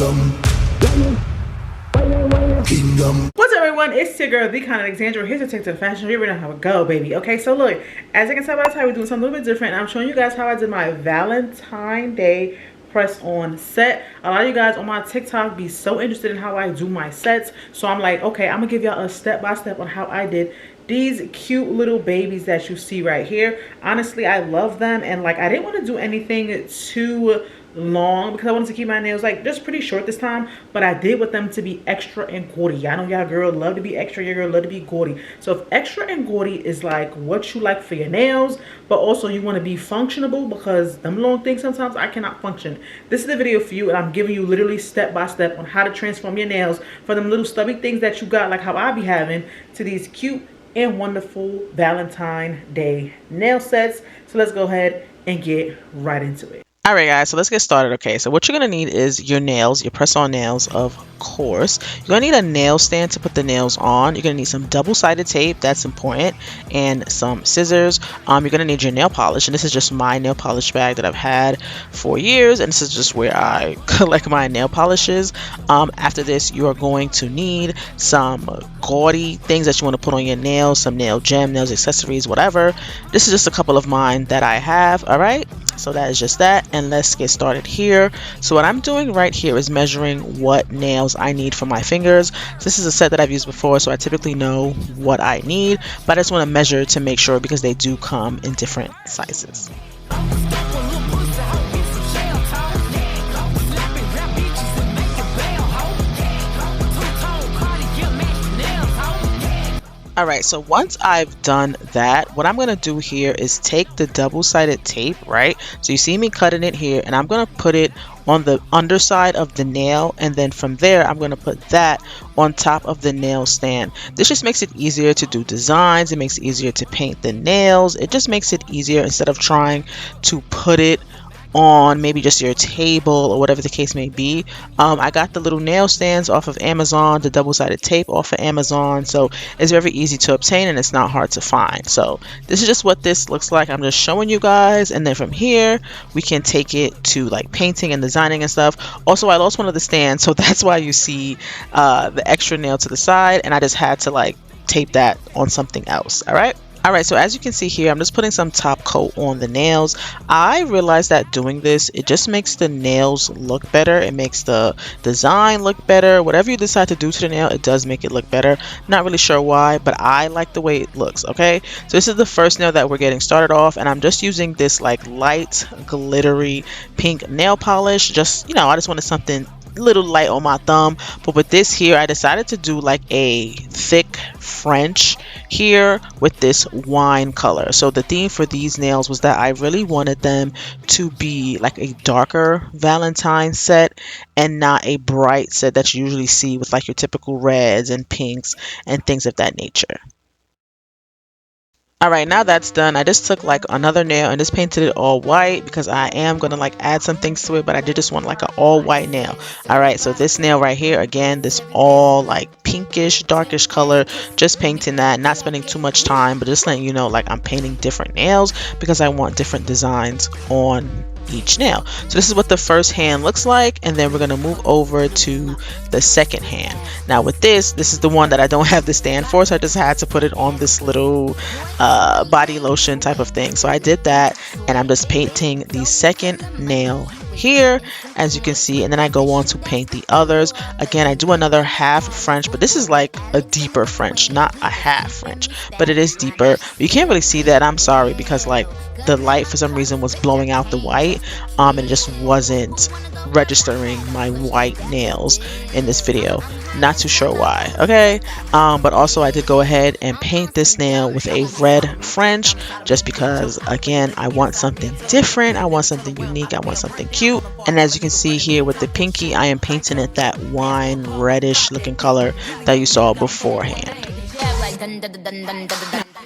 What's up, everyone? It's your girl, TheKyannaAlexandra. Here's a take to the fashion. You already know how it go, baby. Okay, so look, as you can tell by the time, we're doing something a little bit different. I'm showing you guys how I did my Valentine Day press on set. A lot of you guys on my TikTok be so interested in how I do my sets, so I'm like, okay, I'm gonna give y'all a step-by-step on how I did these cute little babies that you see right here. Honestly, I love them, and like I didn't want to do anything too long because I wanted to keep my nails like just pretty short this time, but I did want them to be extra and gaudy. I know y'all girl love to be extra, your girl love to be gaudy. So if extra and gaudy is like what you like for your nails, but also you want to be functionable, because them long things sometimes I cannot function, this is the video for you, and I'm giving you literally step by step on how to transform your nails from them little stubby things that you got like how I be having to these cute and wonderful Valentine Day nail sets. So let's go ahead and get right into it. All right, guys, so let's get started. Okay, so what you're going to need is your nails, your press-on nails, of course. You're going to need a nail stand to put the nails on. You're going to need some double-sided tape, that's important, and some scissors. You're going to need your nail polish, and this is just my nail polish bag that I've had for years, and this is just where I collect my nail polishes. After this, you are going to need some gaudy things that you want to put on your nails, some nail gem, nails, accessories, whatever. This is just a couple of mine that I have, all right? So that is just that, and let's get started here. So what I'm doing right here is measuring what nails I need for my fingers. This is a set that I've used before, so I typically know what I need, but I just want to measure to make sure because they do come in different sizes. Alright, so once I've done that, what I'm going to do here is take the double-sided tape, right? So you see me cutting it here, and I'm going to put it on the underside of the nail, and then from there I'm going to put that on top of the nail stand. This just makes it easier to do designs. It makes it easier to paint the nails. It just makes it easier instead of trying to put it on maybe just your table or whatever the case may be. I got the little nail stands off of Amazon, the double-sided tape off of Amazon, so it's very easy to obtain and it's not hard to find. So this is just what this looks like. I'm just showing you guys, and then from here we can take it to like painting and designing and stuff. Also, I lost one of the stands, so that's why you see the extra nail to the side, and I just had to like tape that on something else. Alright, so as you can see here, I'm just putting some top coat on the nails. I realized that doing this, it just makes the nails look better. It makes the design look better. Whatever you decide to do to the nail, it does make it look better. Not really sure why, but I like the way it looks, okay? So this is the first nail that we're getting started off, and I'm just using this like light, glittery pink nail polish. Just, you know, I just wanted something little light on my thumb. But with this here, I decided to do like a thick French here with this wine color. So the theme for these nails was that I really wanted them to be like a darker Valentine set and not a bright set that you usually see with like your typical reds and pinks and things of that nature. Alright, now that's done, I just took like another nail and just painted it all white because I am going to like add some things to it, but I did just want like an all white nail. Alright, so this nail right here, again, this all like pinkish, darkish color, just painting that, not spending too much time, but just letting you know like I'm painting different nails because I want different designs on each nail. So this is what the first hand looks like, and then we're going to move over to the second hand. Now with this is the one that I don't have the stand for, so I just had to put it on this little body lotion type of thing. So I did that, and I'm just painting the second nail here, as you can see, and then I go on to paint the others. Again, I do another half French, but this is like a deeper French, not a half French, but it is deeper. But you can't really see that, I'm sorry, because like the light for some reason was blowing out the white, and it just wasn't registering my white nails in this video. Not too sure why, okay? But also I did go ahead and paint this nail with a red French, just because again I want something different, I want something unique, I want something cute. And as you can see here with the pinky, I am painting it that wine reddish looking color that you saw beforehand.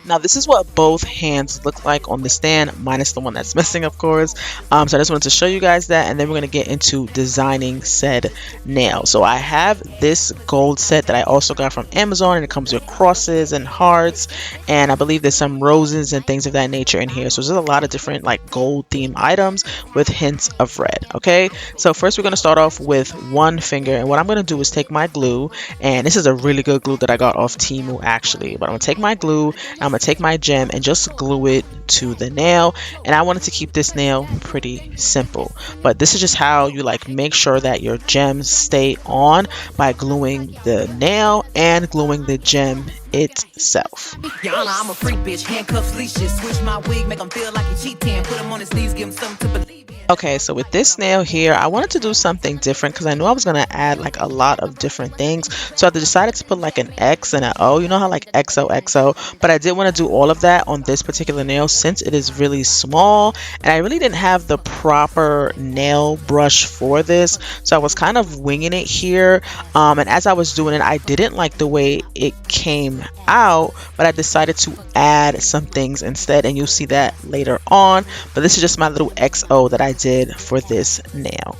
Now this is what both hands look like on the stand, minus the one that's missing, of course. So I just wanted to show you guys that, and then we're going to get into designing said nail. So I have this gold set that I also got from Amazon, and it comes with crosses and hearts, and I believe there's some roses and things of that nature in here. So there's a lot of different like gold themed items with hints of red. Okay, so first we're going to start off with one finger, and what I'm going to do is take my glue, and this is a really good glue that I got off Temu actually, but I'm going to take my glue, and I'm going to take my gem and just glue it to the nail. And I wanted to keep this nail pretty simple, but this is just how you like make sure that your gems stay on, by gluing the nail and gluing the gem itself. Kyanna, I'm a freak bitch, handcuffs, leashes, switch my wig, make him feel like he cheating, put him on his knees, give him something to believe in. Okay, so with this nail here, I wanted to do something different because I knew I was going to add like a lot of different things. So I decided to put like an X and an O, you know how like XOXO, but I did want to do all of that on this particular nail since it is really small, and I really didn't have the proper nail brush for this. So I was kind of winging it here, and as I was doing it, I didn't like the way it came out, but I decided to add some things instead, and you'll see that later on. But this is just my little XO that I did for this nail.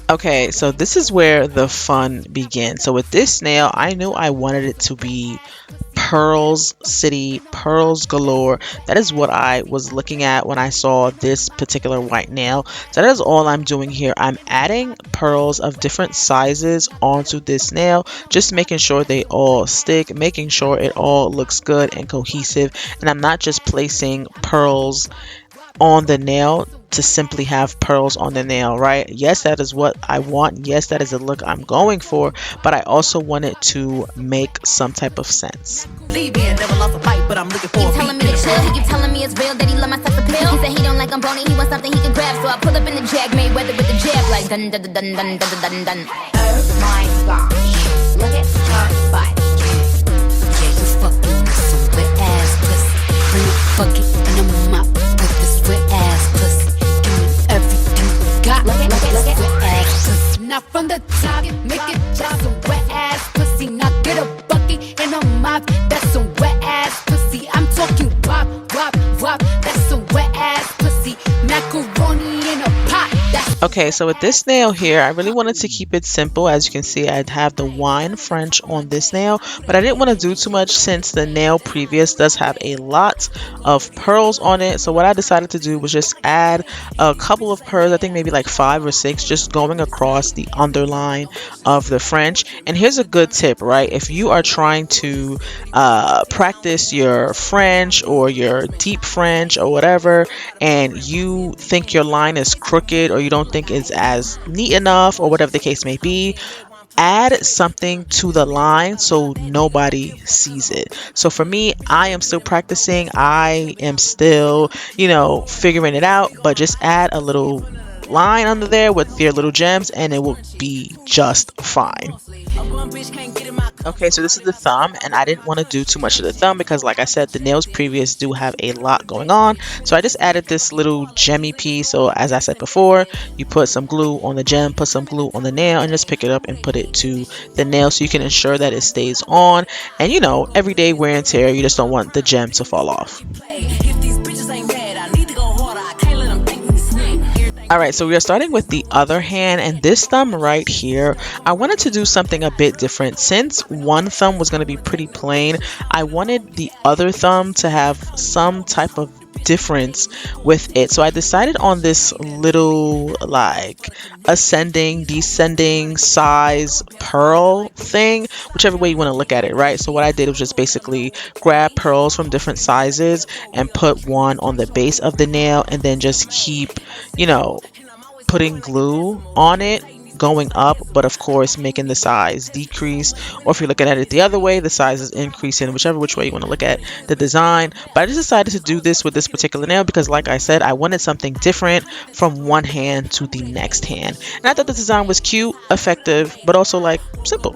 Okay, so this is where the fun begins. So with this nail, I knew I wanted it to be pearls city, pearls galore. That is what I was looking at when I saw this particular white nail. So that is all I'm doing here. I'm adding pearls of different sizes onto this nail, just making sure they all stick, making sure it all looks good and cohesive, and I'm not just placing pearls on the nail to simply have pearls on the nail, right? Yes, that is what I want. Yes, that is the look I'm going for, but I also want it to make some type of sense. Leave in, never lost a fight, but I'm looking for He a telling me to chill, he keep telling me it's real, that he love my sex appeal. He said he don't like I'm bony, he wants something he can grab. So I pull up in the Jag, Mayweather with the jab, like dun dun dun dun dun dun dun dun. Oh my gosh, look at her butt. Yeah, you fucking with some wet ass pussy. Bring it, fuck it, and I'm up with this wet ass pussy. Give me everything you got. Look at wet ass pussy. Now from the top, make it just some wet ass pussy. Now get a bucket and a mop. That's some wet ass pussy. I'm talking wop, wop, wop. That's some wet ass pussy. Macaroni in a pot. That's Okay, so with this nail here, I really wanted to keep it simple. As you can see, I'd have the wine French on this nail, but I didn't want to do too much since the nail previous does have a lot of pearls on it. So what I decided to do was just add a couple of pearls, I think maybe like 5 or 6, just going across the underline of the French. And here's a good tip, right? If you are trying to practice your French or your deep French or whatever, and you think your line is crooked or you don't think it's as neat enough or whatever the case may be, add something to the line so nobody sees it. So for me, I am still practicing. I am still, figuring it out, but just add a little line under there with your little gems and it will be just fine. Okay, so this is the thumb, and I didn't want to do too much of the thumb because, like I said, the nails previous do have a lot going on. So I just added this little gemmy piece. So as I said before, you put some glue on the gem, put some glue on the nail, and just pick it up and put it to the nail so you can ensure that it stays on. And everyday wear and tear, you just don't want the gem to fall off. if these bitches ain't mad, I need to go harder. I can't let them think we snake. Alright, so we are starting with the other hand, and this thumb right here, I wanted to do something a bit different. Since one thumb was going to be pretty plain, I wanted the other thumb to have some type of difference with it. So I decided on this little like ascending, descending size pearl thing, whichever way you want to look at it, right? So what I did was just basically grab pearls from different sizes and put one on the base of the nail, and then just keep, putting glue on it going up, but of course making the size decrease, or if you're looking at it the other way, the size is increasing, which way you want to look at the design. But I just decided to do this with this particular nail because, like I said, I wanted something different from one hand to the next hand, and I thought the design was cute, effective, but also like simple.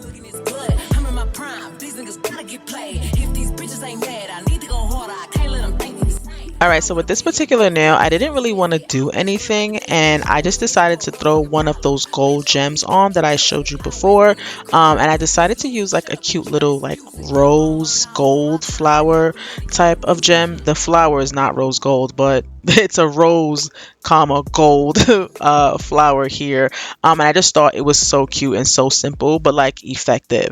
I'm in my prime. These niggas gotta get played. If these bitches ain't mad, I need to go harder. I can't let them think we snake. Alright, so with this particular nail, I didn't really want to do anything, and I just decided to throw one of those gold gems on that I showed you before. And I decided to use like a cute little like rose gold flower type of gem. The flower is not rose gold, but it's a rose comma gold flower here. And I just thought it was so cute and so simple, but like effective.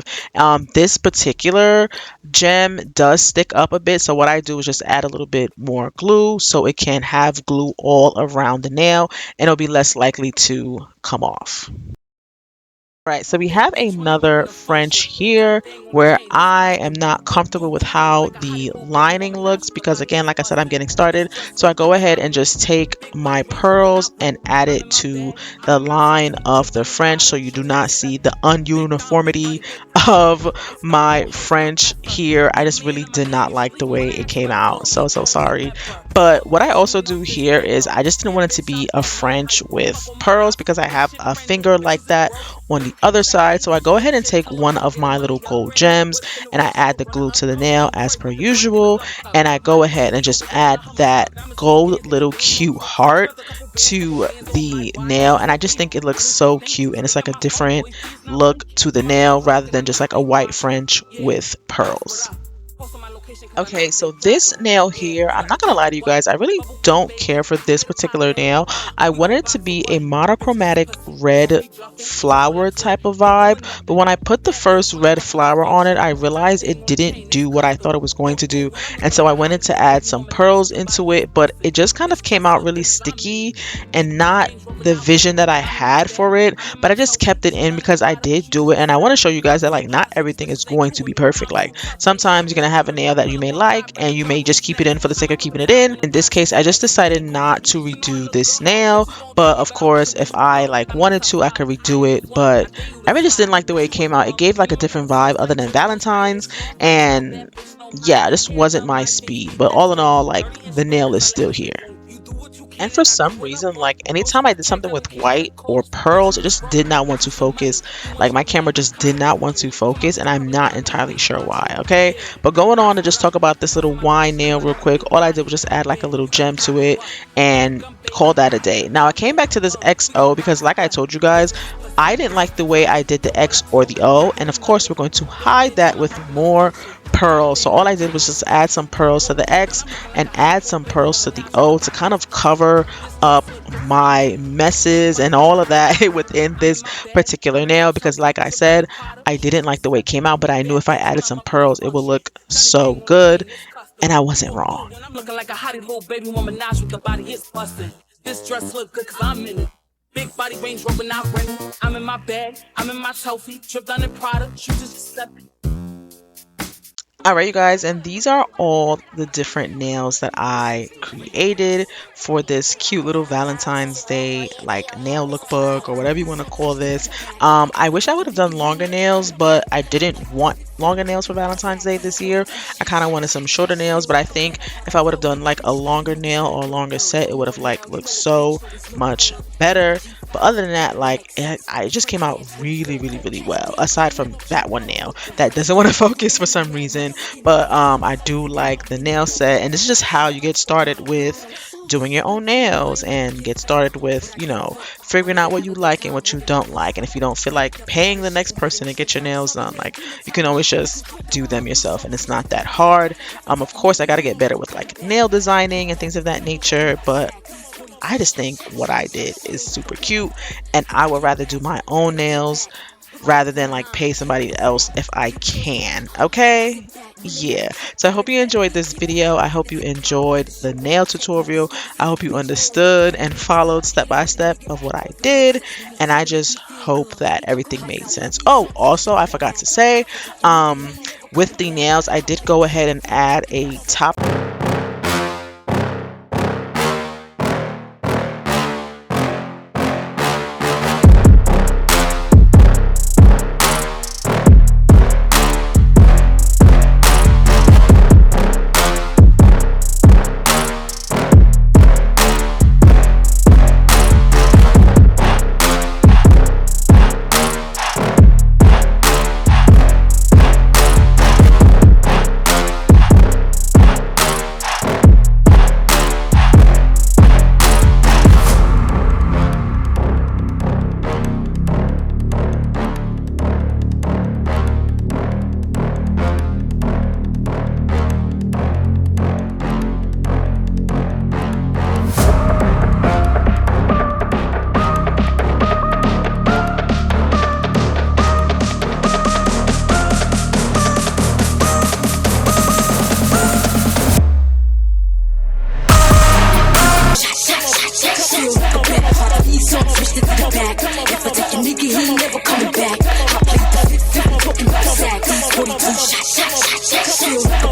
This particular gem does stick up a bit, so what I do is just add a little bit more glue so it can have glue all around the nail and it'll be less likely to come off. Right, so we have another French here where I am not comfortable with how the lining looks because again, like I said, I'm getting started. So I go ahead and just take my pearls and add it to the line of the French so you do not see the ununiformity of my French here. I just really did not like the way it came out. So sorry. But what I also do here is I just didn't want it to be a French with pearls because I have a finger like that on the other side. So I go ahead and take one of my little gold gems and I add the glue to the nail as per usual, and I go ahead and just add that gold little cute heart to the nail, and I just think it looks so cute and it's like a different look to the nail rather than just like a white French with pearls. Okay, so this nail here, I'm not gonna lie to you guys, I really don't care for this particular nail. I wanted it to be a monochromatic red flower type of vibe, but when I put the first red flower on it, I realized it didn't do what I thought it was going to do, and so I went in to add some pearls into it, but it just kind of came out really sticky and not the vision that I had for it, but I just kept it in because I did do it, and I want to show you guys that like not everything is going to be perfect. Like sometimes you're gonna have a nail that you may like and you may just keep it in for the sake of keeping it in. In this case, I just decided not to redo this nail, but of course if I like wanted to, I could redo it, but I really just didn't like the way it came out. It gave like a different vibe other than Valentine's, and yeah, this wasn't my speed, but all in all, like the nail is still here. And for some reason, like anytime I did something with white or pearls, it just did not want to focus. Like my camera just did not want to focus, and I'm not entirely sure why. Okay, but going on to just talk about this little wine nail real quick, all I did was just add like a little gem to it and call that a day. Now I came back to this XO because like I told you guys, I didn't like the way I did the X or the O, and of course we're going to hide that with more pearls. So all I did was just add some pearls to the X and add some pearls to the O to kind of cover up my messes and all of that within this particular nail, because like I said, I didn't like the way it came out, but I knew if I added some pearls it would look so good, and I wasn't wrong. I'm looking like a hottie little baby woman, Nash with the body, it's busting. This dress look good cause I'm in it. Big body Range Rover, not renting. I'm in my bag, I'm in my trophy. Tripped on in Prada, shoes just stepping. Alright you guys, and these are all the different nails that I created for this cute little Valentine's Day like nail lookbook or whatever you want to call this. I wish I would have done longer nails, but I didn't want longer nails for Valentine's Day this year. I kind of wanted some shorter nails, but I think if I would have done like a longer nail or a longer set, it would have like looked so much better. But other than that, like it just came out really well, aside from that one nail that doesn't want to focus for some reason. But I do like the nail set, and this is just how you get started with doing your own nails and get started with, you know, figuring out what you like and what you don't like. And if you don't feel like paying the next person to get your nails done, like you can always just do them yourself, and it's not that hard. Of course I got to get better with like nail designing and things of that nature, but I just think what I did is super cute, and I would rather do my own nails rather than like pay somebody else if I can. Okay, yeah, so I hope you enjoyed this video. I hope you enjoyed the nail tutorial. I hope you understood and followed step by step of what I did, and I just hope that everything made sense. Oh, also I forgot to say, with the nails I did go ahead and add a top back. If I take your nigga, he never come